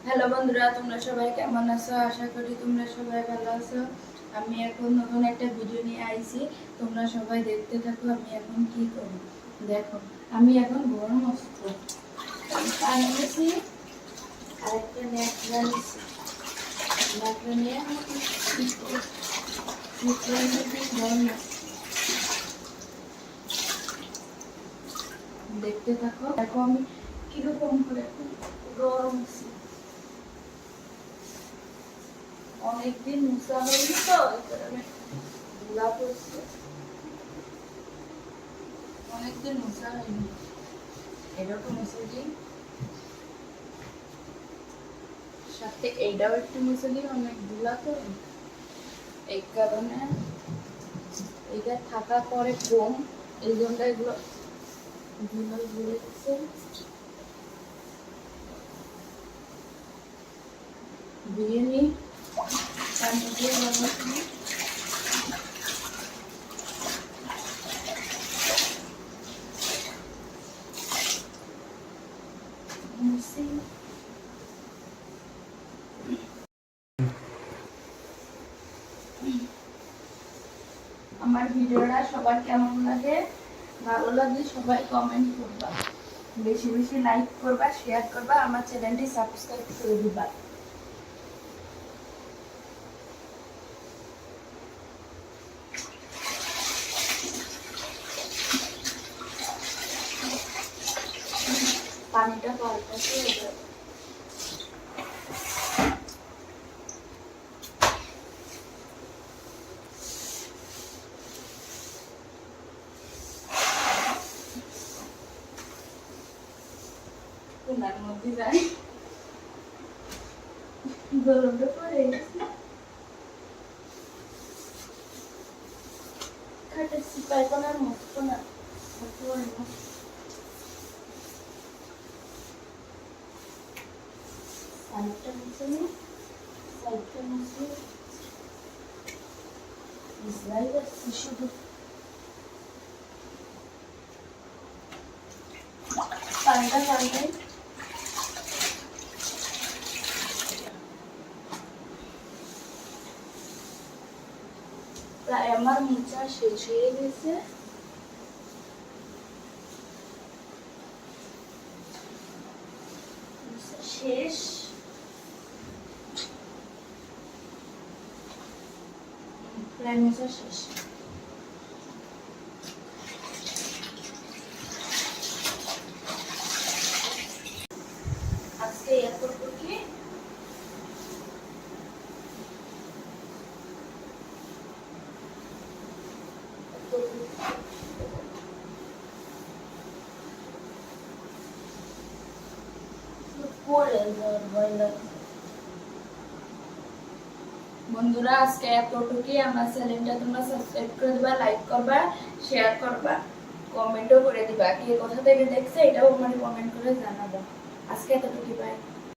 Hello বন্ধুরা, তোমরা সবাই কেমন আছো? আশা করি তোমরা সবাই ভালো আছো। আমি এখন নতুন একটা ভিডিও নিয়ে আইছি, তোমরা সবাই দেখতে থাকো। আমি এখন কি করি দেখো। আমি এখন গরম অস্ত্র পানি নিয়েছি আর একটা ন্যাকড়া নিয়েছি। ন্যাকড়া নিয়ে গরম দেখতে থাকো। দেখো আমি কিরকম করে গরম অনেকদিন মুসা হয়নি তো এই কারণে ধুলা পড়ছে। অনেকদিন মুসা হয়নি, এরকম মুছে দিই, সাথে এইটাও একটু মুছে দিই। অনেক ধুলা তো এই কারণে এটা থাকা পরে কম, এই জন্য এগুলো ধুলা ঘুরে গেছে। দিয়ে নিই পানি দিয়ে আমার ভিডিওটা সবার কেমন লাগে, ভালো লাগলে সবাই কমেন্ট করবা, বেশি বেশি লাইক করবা, শেয়ার করবা, আমার চ্যানেলটি সাবস্ক্রাইব করে দিবা। পানিটা পাল্টাতে কোনার মধ্যে যাই, গরমটা পড়ে গেছে। খাটাচ্ছি পায়খানার মতো না, সাইডটা মুছে নিই, সাইডটা মুছে ইসরায়েল যাচ্ছি শুধু। পানিটা পাল্টাই, প্রায় আমার মোচা শেষ হয়ে গেছে। শেষ প্রায় মোচা শেষ। আজকে এতটুকু বন্ধুরা, আজকে এতটুকুই। আমার চ্যানেলটা তোমরা সাবস্ক্রাইব করে দিবা, লাইক করবা, শেয়ার করবা, কমেন্টও করে দিবা। কে কোথা থেকে দেখছে এটাও আমার কমেন্ট করে জানাবা। আজকে এতটুকুই, বাই।